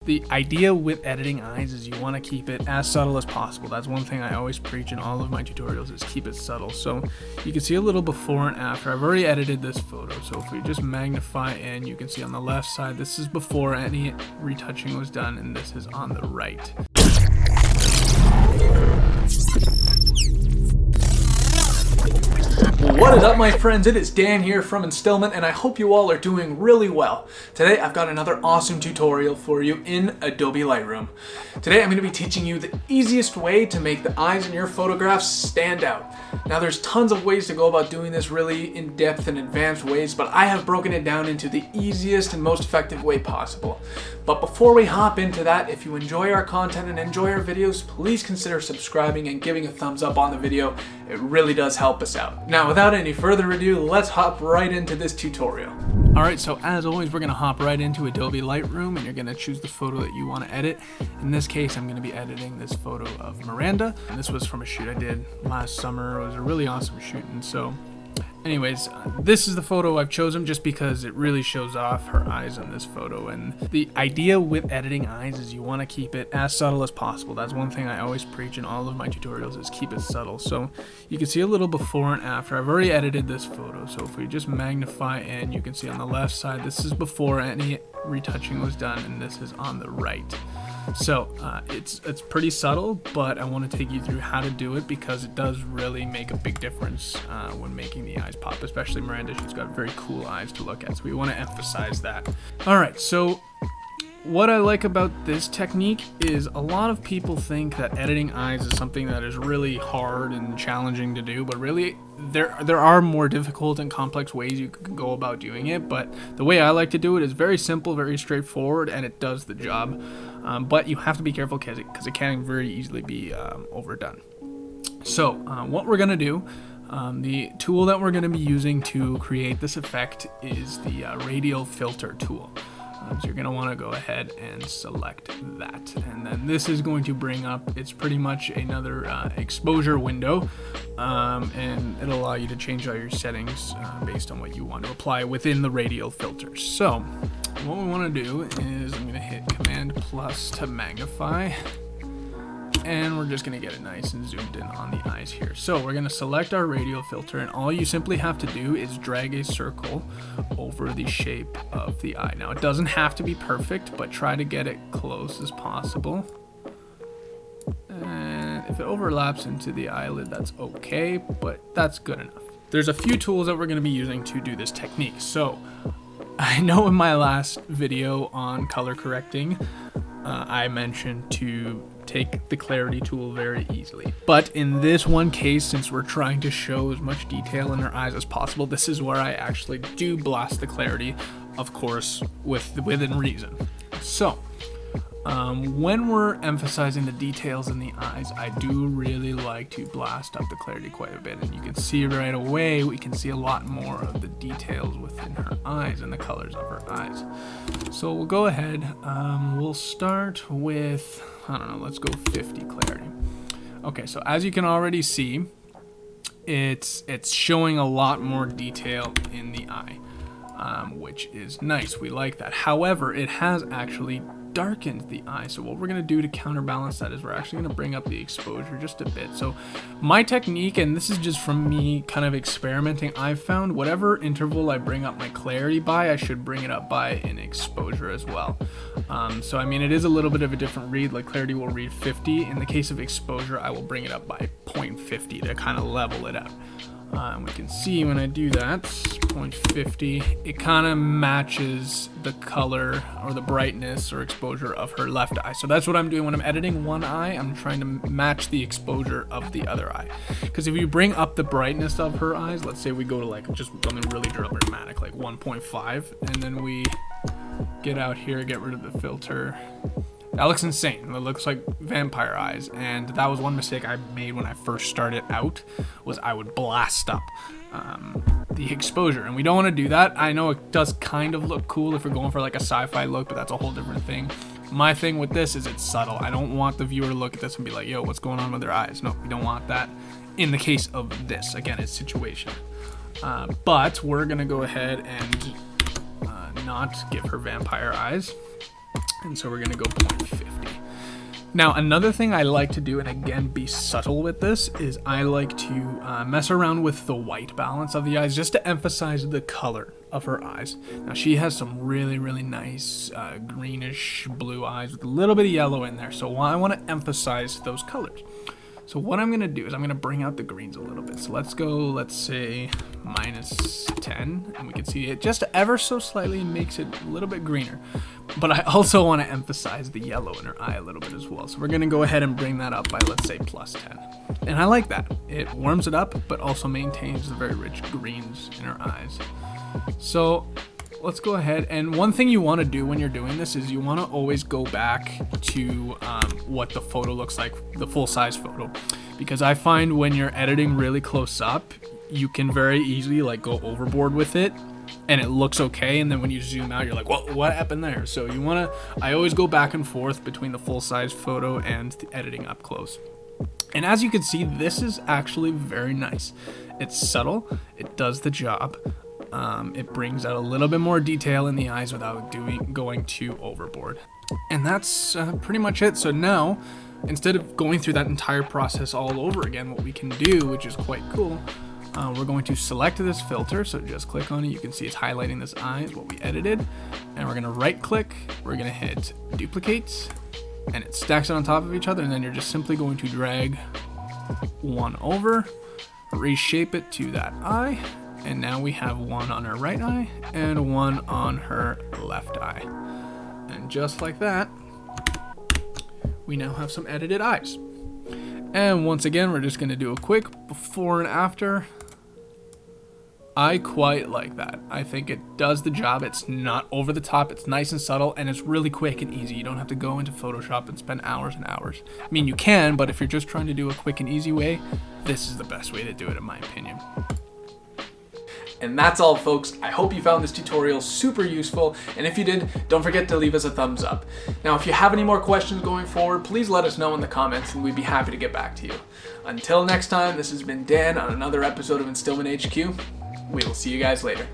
The idea with editing eyes is you want to keep it as subtle as possible. That's one thing I always preach in all of my tutorials, is keep it subtle. So you can see a little before and after. I've already edited this photo, so if we just magnify in, you can see on the left side, this is before any retouching was done, and this is on the right. What is up, my friends? It is Dan here from Instillment, and I hope you all are doing really well. Today I've got another awesome tutorial for you in Adobe Lightroom. Today I'm going to be teaching you the easiest way to make the eyes in your photographs stand out. Now there's tons of ways to go about doing this, really in-depth and advanced ways, but I have broken it down into the easiest and most effective way possible. But before we hop into that, if you enjoy our content and enjoy our videos, please consider subscribing and giving a thumbs up on the video. It really does help us out. Now without any further ado, let's hop right into this tutorial. Alright, so as always, we're going to hop right into Adobe Lightroom, and you're going to choose the photo that you want to edit. In this case, I'm going to be editing this photo of Miranda, and this was from a shoot I did last summer. It was a really awesome shoot, and so anyways, this is the photo I've chosen just because it really shows off her eyes in this photo. And the idea with editing eyes is you want to keep it as subtle as possible. That's one thing I always preach in all of my tutorials, is keep it subtle. So you can see a little before and after. I've already edited this photo, so if we just magnify in, you can see on the left side, this is before any retouching was done, and this is on the right. So it's pretty subtle, but I want to take you through how to do it because it does really make a big difference when making the eyes pop, especially Miranda. She's got very cool eyes to look at, so we want to emphasize that. Alright, so what I like about this technique is a lot of people think that editing eyes is something that is really hard and challenging to do, but really there are more difficult and complex ways you can go about doing it, but the way I like to do it is very simple, very straightforward, and it does the job. But you have to be careful because it can very easily be overdone. So what we're going to do, the tool that we're going to be using to create this effect is the radial filter tool. So you're going to want to go ahead and select that, and then this is going to bring up, it's pretty much another exposure window, and it'll allow you to change all your settings based on what you want to apply within the radial filters. So what we want to do is I'm going to hit Command plus to magnify, and we're just going to get it nice and zoomed in on the eyes here. So we're going to select our radial filter, and all you simply have to do is drag a circle over the shape of the eye. Now it doesn't have to be perfect, but try to get it close as possible. And if it overlaps into the eyelid, that's okay, but that's good enough. There's a few tools that we're going to be using to do this technique. So I know in my last video on color correcting, I mentioned to take the clarity tool very easily. But in this one case, since we're trying to show as much detail in her eyes as possible, this is where I actually do blast the clarity, of course, within reason. So when we're emphasizing the details in the eyes, I do really like to blast up the clarity quite a bit, and you can see right away, we can see a lot more of the details within her eyes and the colors of her eyes. So we'll go ahead, we'll start with, I don't know, let's go 50 clarity. Okay, so as you can already see, it's showing a lot more detail in the eye, which is nice. We like that. However, it has actually darkened the eye. So what we're going to do to counterbalance that is we're actually going to bring up the exposure just a bit. So my technique, and this is just from me kind of experimenting, I've found whatever interval I bring up my clarity by, I should bring it up by in exposure as well. So I mean, it is a little bit of a different read. Like clarity will read 50. In the case of exposure, I will bring it up by 0.50 to kind of level it out. And we can see when I do that, 0.50, it kind of matches the color or the brightness or exposure of her left eye. So that's what I'm doing when I'm editing one eye. I'm trying to match the exposure of the other eye. Because if you bring up the brightness of her eyes, let's say we go to like just something really dramatic, like 1.5, and then we get out here, get rid of the filter. That looks insane. It looks like vampire eyes, and that was one mistake I made when I first started out, was I would blast up the exposure, and we don't want to do that. I know it does kind of look cool if we're going for like a sci-fi look, but that's a whole different thing. My thing with this is it's subtle. I don't want the viewer to look at this and be like, yo, what's going on with their eyes? No, we don't want that in the case of this. Again, it's situation. But we're gonna go ahead and not give her vampire eyes. And so we're gonna go 0.50. Now, another thing I like to do, and again, be subtle with this, is I like to mess around with the white balance of the eyes just to emphasize the color of her eyes. Now, she has some really, really nice greenish blue eyes with a little bit of yellow in there. So I want to emphasize those colors. So what I'm going to do is I'm going to bring out the greens a little bit. So let's go, let's say -10, and we can see it just ever so slightly makes it a little bit greener. But I also want to emphasize the yellow in her eye a little bit as well. So we're going to go ahead and bring that up by, let's say, +10. And I like that. It warms it up, but also maintains the very rich greens in her eyes. So let's go ahead, and one thing you want to do when you're doing this is you want to always go back to what the photo looks like, the full-size photo, because I find when you're editing really close up, you can very easily like go overboard with it and it looks okay, and then when you zoom out you're like, well, what happened there? So you want to, I always go back and forth between the full-size photo and the editing up close. And as you can see, this is actually very nice. It's subtle, it does the job. It brings out a little bit more detail in the eyes without going too overboard. And that's pretty much it. So now, instead of going through that entire process all over again, what we can do, which is quite cool, we're going to select this filter. So just click on it. You can see it's highlighting this eye, is what we edited. And we're going to right click, we're going to hit duplicate, and it stacks it on top of each other. And then you're just simply going to drag one over, reshape it to that eye. And now we have one on her right eye and one on her left eye. And just like that, we now have some edited eyes. And once again, we're just going to do a quick before and after. I quite like that. I think it does the job. It's not over the top. It's nice and subtle, and it's really quick and easy. You don't have to go into Photoshop and spend hours and hours. I mean, you can, but if you're just trying to do a quick and easy way, this is the best way to do it, in my opinion. And that's all, folks. I hope you found this tutorial super useful, and if you did, don't forget to leave us a thumbs up. Now, if you have any more questions going forward, please let us know in the comments and we'd be happy to get back to you. Until next time, this has been Dan on another episode of Instillment HQ. We will see you guys later.